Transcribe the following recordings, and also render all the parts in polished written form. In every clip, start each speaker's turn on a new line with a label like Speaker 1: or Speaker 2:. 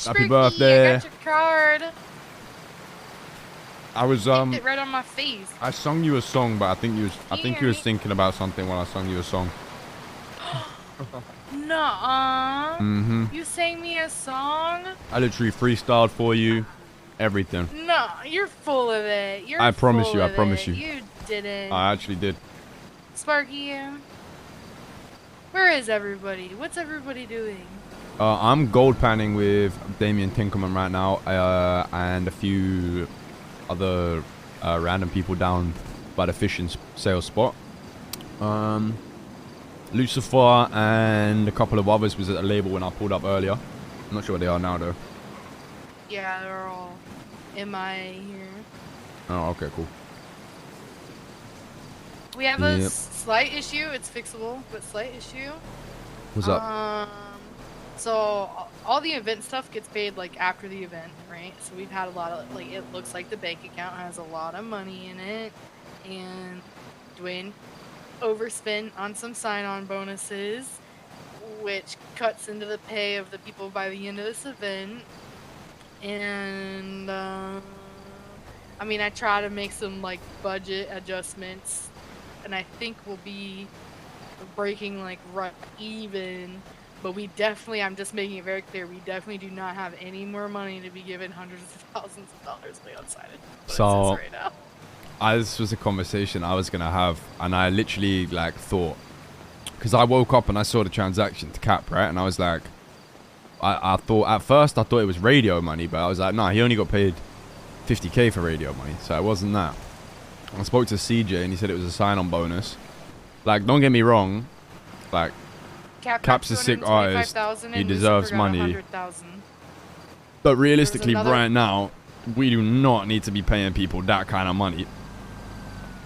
Speaker 1: Happy birthday.
Speaker 2: I got your card.
Speaker 1: I was
Speaker 2: it right on my face.
Speaker 1: I sung you a song, but I think you was thinking about something when I sung you a song.
Speaker 2: Nuh-uh. You sang me a song?
Speaker 1: I literally freestyled for you. Everything.
Speaker 2: No, you're full of it.
Speaker 1: I promise you.
Speaker 2: You didn't.
Speaker 1: I actually did.
Speaker 2: Sparky, where is everybody? What's everybody doing?
Speaker 1: I'm gold panning with Damien Tinkerman right now, and a few other random people down by the fishing sales spot. Lucifer and a couple of others was at the label when I pulled up earlier. I'm not sure where they are now though.
Speaker 2: Yeah, they're all MIA here.
Speaker 1: Oh, okay, cool.
Speaker 2: We have a slight issue. It's fixable, but slight issue.
Speaker 1: What's up?
Speaker 2: So all the event stuff gets paid like after the event, right? So we've had a lot of like, it looks like the bank account has a lot of money in it, and Dwayne overspent on some sign-on bonuses, which cuts into the pay of the people by the end of this event. And I mean, I try to make some like budget adjustments, and I think we'll be breaking like right even. But we definitely, I'm just making it very clear, we definitely do not have any more money to be given hundreds of thousands of dollars away on side.
Speaker 1: So,
Speaker 2: right now.
Speaker 1: This was a conversation I was gonna have, and I literally like thought, because I woke up and I saw the transaction to Cap, right, and I was like, I thought at first I thought it was radio money, but I was like, nah, he only got paid 50k for radio money, so it wasn't that. I spoke to CJ and he said it was a sign-on bonus. Like, don't get me wrong, like. Cap's a sick artist. He deserves money. But realistically, right now, we do not need to be paying people that kind of money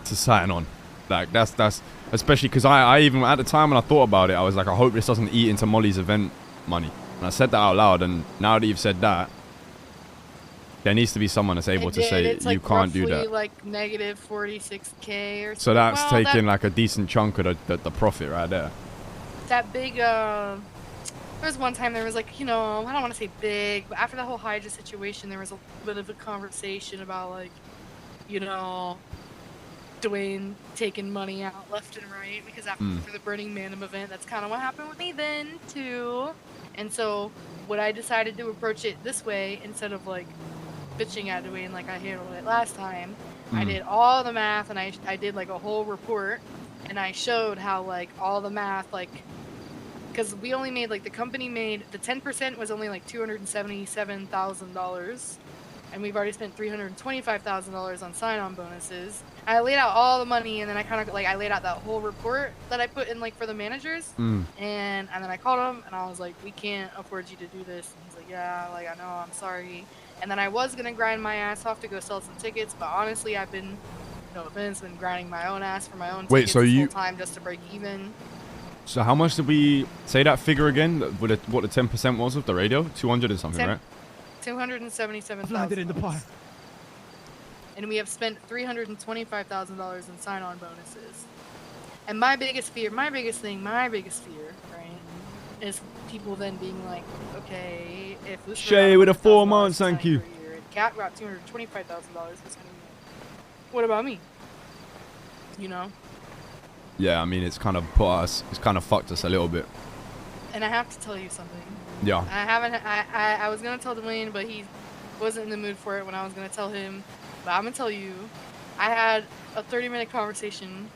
Speaker 1: to sign on. Like, that's especially because I even at the time when I thought about it, I was like, I hope this doesn't eat into Molly's event money. And I said that out loud. And now that you've said that, there needs to be someone that's able to say you can't do that.
Speaker 2: Like negative 46k or something.
Speaker 1: So that's taking like a decent chunk of the profit right there.
Speaker 2: That big, there was one time there was like, you know, I don't want to say big, but after the whole Hydra situation, there was a bit of a conversation about like, you know, Dwayne taking money out left and right, because after the Burning Mandem event, that's kind of what happened with me then too. And so what I decided to approach it this way, instead of like bitching at Dwayne like I handled it last time, I did all the math, and I did like a whole report, and I showed how like all the math, like, because we only made, like, the company made, the 10% was only, like, $277,000, and we've already spent $325,000 on sign-on bonuses. I laid out all the money, and then I kind of, like, I laid out that whole report that I put in, like, for the managers, and then I called him, and I was like, we can't afford you to do this, and he's like, yeah, like, I know, I'm sorry. And then I was going to grind my ass off to go sell some tickets, but honestly, I've been, no offense, been grinding my own ass for my own tickets this whole time just to break even.
Speaker 1: So how much did we say that figure again? What the 10% was of the radio? 200 and something, right?
Speaker 2: 277,000.
Speaker 3: Landed in the pile.
Speaker 2: And we have spent $325,000 in sign-on bonuses. And my biggest fear, right, is people then being like, okay, if this
Speaker 1: Shay with a 4 months, thank you.
Speaker 2: Cat got $225,000. What about me? You know.
Speaker 1: Yeah, I mean, it's kind of fucked us a little bit.
Speaker 2: And I have to tell you something.
Speaker 1: Yeah.
Speaker 2: I was going to tell Dwayne, but he wasn't in the mood for it when I was going to tell him. But I'm going to tell you, I had a 30-minute conversation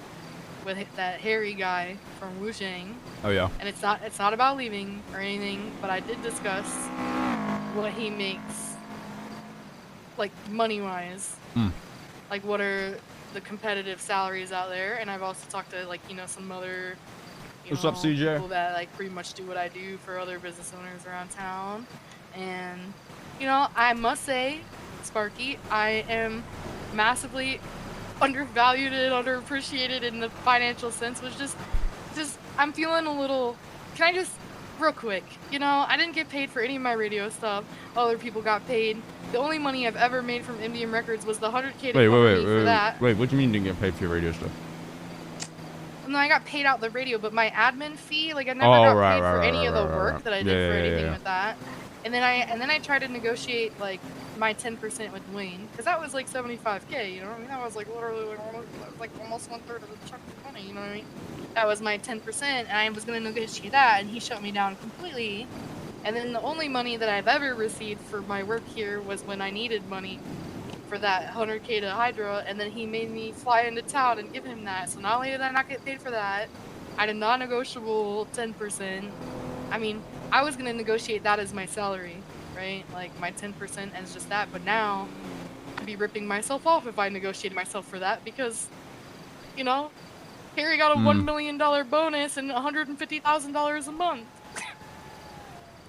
Speaker 2: with that hairy guy from Wushang.
Speaker 1: Oh, yeah.
Speaker 2: And it's not about leaving or anything, but I did discuss what he makes, like, money-wise. Like, what are the competitive salaries out there, and I've also talked to, like, you know, some other
Speaker 1: What's up, CJ?
Speaker 2: People that like pretty much do what I do for other business owners around town. And you know, I must say, Sparky, I am massively undervalued and underappreciated in the financial sense, which just I'm feeling a little. Can I just real quick, you know, I didn't get paid for any of my radio stuff. Other people got paid. The only money I've ever made from MDM Records was the 100K to me for that.
Speaker 1: Wait, what do you mean you didn't get paid for your radio stuff?
Speaker 2: No, I got paid out the radio, but my admin fee, like I never got paid for any of the work that I did for anything with that. And then I tried to negotiate like my 10% with Dwayne, because that was like 75K, you know what I mean? That was like literally like almost 1/3 of the chunk of money, you know what I mean? That was my 10%, and I was gonna negotiate that, and he shut me down completely. And then the only money that I've ever received for my work here was when I needed money for that 100K to Hydra, and then he made me fly into town and give him that. So not only did I not get paid for that, I did not negotiable 10%. I mean, I was gonna negotiate that as my salary, right? Like my 10% as just that, but now I'd be ripping myself off if I negotiated myself for that, because, you know, Harry got a $1 million bonus and $150,000 a month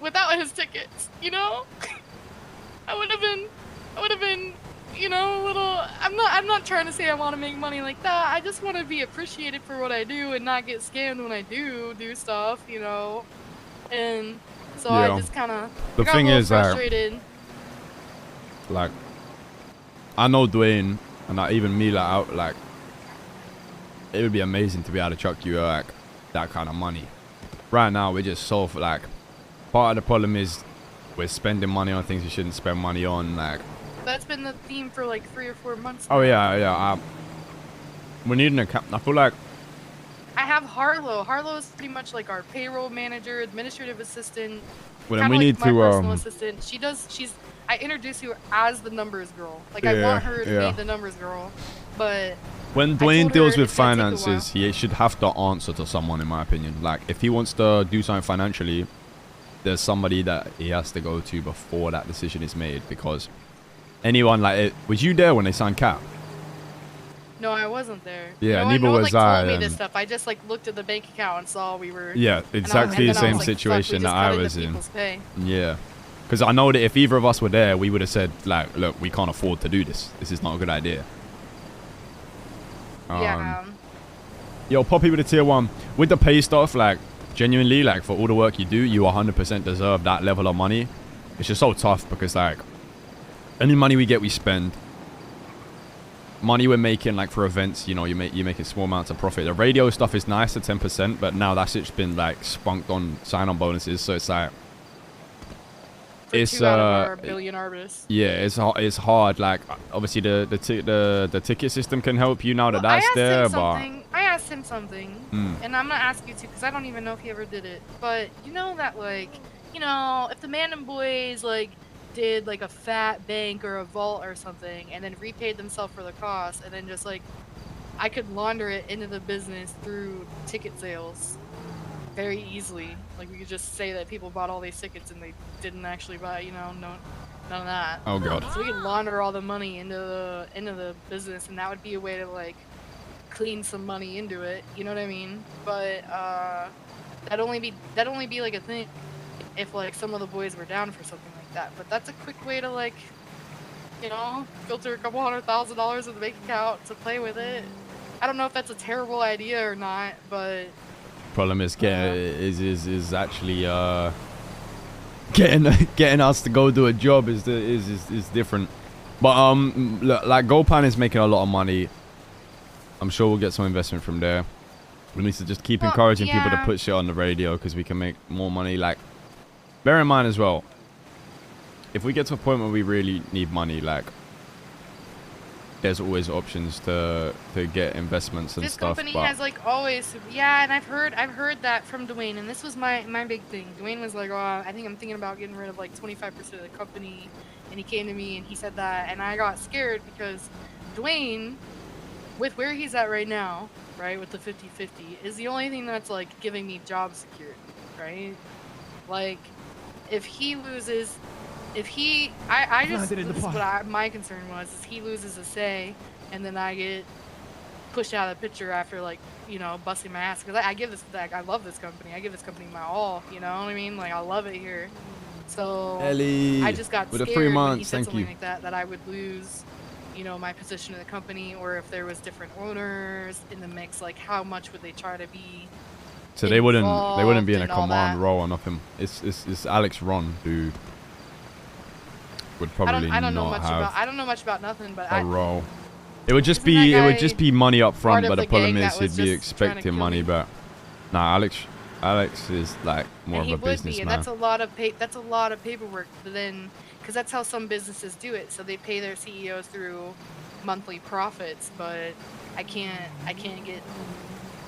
Speaker 2: without his tickets, you know? I would have been, you know, a little. I'm not trying to say I want to make money like that. I just want to be appreciated for what I do and not get scammed when I do stuff, you know. And so
Speaker 1: yeah.
Speaker 2: I just kind of
Speaker 1: the
Speaker 2: got
Speaker 1: thing
Speaker 2: a little
Speaker 1: is
Speaker 2: frustrated.
Speaker 1: Like, I know Dwayne, and even me, like it would be amazing to be able to chuck you like that kind of money. Right now, we're just so like, part of the problem is we're spending money on things we shouldn't spend money on. Like,
Speaker 2: That's been the theme for like 3 or 4 months.
Speaker 1: Oh yeah. We're needing a cap. I feel like
Speaker 2: I have Harlow. Harlow is pretty much like our payroll manager, administrative assistant.
Speaker 1: well, then we
Speaker 2: like
Speaker 1: need
Speaker 2: my
Speaker 1: to
Speaker 2: personal assistant. I introduce you as the numbers girl. Like I want her to be the numbers girl, but
Speaker 1: when Dwayne deals with finances, he should have to answer to someone, in my opinion. Like, if he wants to do something financially, there's somebody that he has to go to before that decision is made, because anyone like it. Was you there when they signed Cap?
Speaker 2: No, I wasn't there.
Speaker 1: Yeah,
Speaker 2: no
Speaker 1: neither
Speaker 2: one,
Speaker 1: was
Speaker 2: like,
Speaker 1: I.
Speaker 2: Told me this stuff. I just like looked at the bank account and saw we were.
Speaker 1: Yeah, exactly the same situation that I was in. Yeah, because I know that if either of us were there, we would have said like, "Look, we can't afford to do this. This is not a good idea."
Speaker 2: Yeah.
Speaker 1: Yo, Poppy with a tier 1 with the pay stuff. Like, genuinely, like for all the work you do, you 100% deserve that level of money. It's just so tough because like, any money we get, we spend. Money we're making like for events, you know, you're making small amounts of profit. The radio stuff is nice at 10%, but now that's just been like spunked on sign-on bonuses, so it's like
Speaker 2: it's 2 out of our billion artists.
Speaker 1: Yeah, it's hard. Like, obviously the ticket system can help you now that that's there, but
Speaker 2: I asked him something, and I'm gonna ask you too, because I don't even know if he ever did it. But you know that, like, you know, if the Mandem boys like did like a fat bank or a vault or something, and then repaid themselves for the cost, and then just like I could launder it into the business through ticket sales very easily. Like, we could just say that people bought all these tickets and they didn't actually buy, you know, none of that.
Speaker 1: Oh god.
Speaker 2: So we could launder all the money into the business, and that would be a way to like clean some money into it. You know what I mean? But that'd only be like a thing if like some of the boys were down for something like that. But that's a quick way to, like, you know, filter a couple $100,000 in the bank account to play with it. I don't know if that's a terrible idea or not, but
Speaker 1: problem is is actually getting us to go do a job is different. But look, like, GoPan is making a lot of money. I'm sure we'll get some investment from there. We need to just keep encouraging people to put shit on the radio, because we can make more money. Like, bear in mind as well, if we get to a point where we really need money, like, there's always options to get investments and
Speaker 2: this
Speaker 1: stuff.
Speaker 2: This company has like always, and I've heard that from Dwayne, and this was my big thing. Dwayne was like, oh, I think I'm thinking about getting rid of like 25% of the company, and he came to me and he said that, and I got scared because Dwayne, with where he's at right now, right, with the 50-50, is the only thing that's like giving me job security, right? Like, if he loses. My concern was, is he loses a say, and then I get pushed out of the picture after, like, you know, busting my ass. Because I love this company. I give this company my all, you know what I mean? Like, I love it here. So,
Speaker 1: Ellie,
Speaker 2: I just got scared
Speaker 1: 3 months,
Speaker 2: when he said something like that I would lose, you know, my position in the company, or if there was different owners in the mix, like, how much would they try to be.
Speaker 1: So they wouldn't be in a command role or nothing. It's Alex Ron who would probably
Speaker 2: I don't know much about nothing, but
Speaker 1: a role. It would just be money up front, but the problem is he'd be expecting money. But nah, Alex is like more
Speaker 2: And
Speaker 1: of
Speaker 2: he
Speaker 1: a
Speaker 2: would be, and
Speaker 1: businessman.
Speaker 2: that's a lot of paperwork. But then, because that's how some businesses do it, so they pay their CEOs through monthly profits. But I can't get,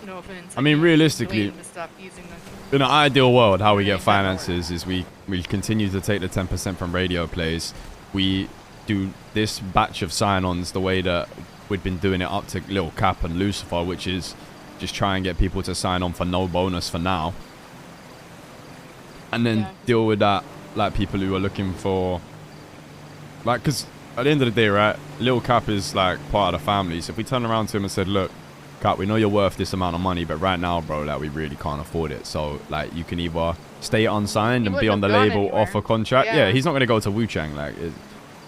Speaker 2: no offense.
Speaker 1: I mean, realistically,
Speaker 2: Dwayne to stop using the.
Speaker 1: in an ideal world, how we get
Speaker 2: Make that more.
Speaker 1: finances is we continue to take the 10% from radio plays. We do this batch of sign-ons the way that we'd been doing it up to Lil Cap and Lucifer, which is just try and get people to sign on for no bonus for now. And then deal with that, like people who are looking for, like, because at the end of the day, right, Lil Cap is like part of the family. So if we turn around to him and said, look, Cap, we know you're worth this amount of money, but right now, bro, like, we really can't afford it. So, like, you can either stay unsigned and be on the label off a contract. Yeah, he's not going to go to Wu-Chang. Like,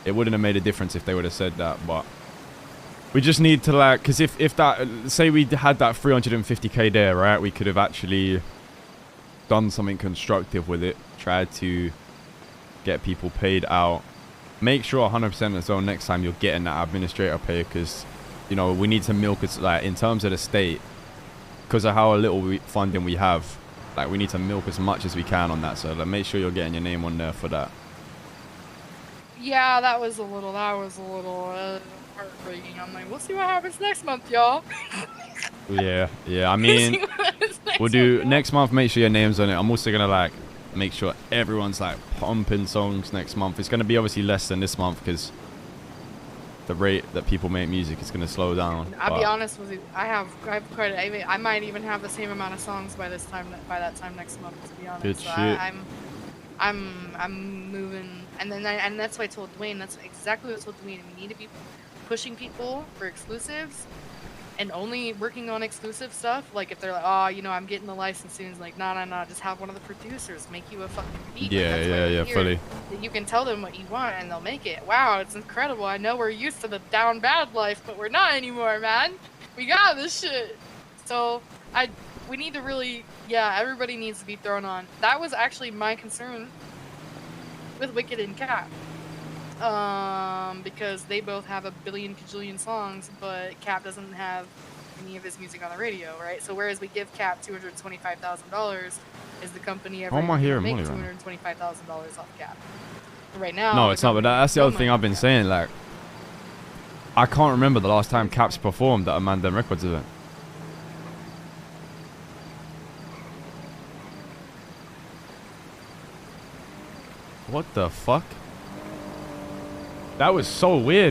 Speaker 1: it wouldn't have made a difference if they would have said that. But we just need to, like, because if that, say we had that 350K there, right, we could have actually done something constructive with it, tried to get people paid out. Make sure 100% as well next time you're getting that administrator pay, because, you know, we need to milk it, like, in terms of the state, because of how little funding we have, like, we need to milk as much as we can on that. So, like, make sure you're getting your name on there for that.
Speaker 2: Yeah, that was a little heartbreaking. I'm like, we'll see what happens next month, y'all.
Speaker 1: Yeah, I mean, we'll do next month. Make sure your name's on it. I'm also gonna, like, make sure everyone's, like, pumping songs next month. It's gonna be obviously less than this month because the rate that people make music is gonna slow down.
Speaker 2: I'll be honest with you, I have quite. I might even have the same amount of songs by that time next month. To be honest,
Speaker 1: Good
Speaker 2: so
Speaker 1: shit.
Speaker 2: I'm moving, and that's why I told Dwayne. That's exactly what I told Dwayne. We need to be pushing people for exclusives, and only working on exclusive stuff. Like if they're like, oh, you know, I'm getting the license soon. It's like, no, just have one of the producers make you a fucking beat.
Speaker 1: Yeah, fully.
Speaker 2: You can tell them what you want, and they'll make it. Wow, it's incredible. I know we're used to the down bad life, but we're not anymore, man. We got this shit. So we need to really, everybody needs to be thrown on. That was actually my concern with Wicked and Cap. Because they both have a billion kajillion songs, but Cap doesn't have any of his music on the radio, right? So whereas we give Cap $225,000, is the company ever going to make $225,000 off Cap? Right now,
Speaker 1: no, it's not. But that's the other thing I've been saying. Like, I can't remember the last time Cap's performed at a Mandem Records event. What the fuck? That was so weird.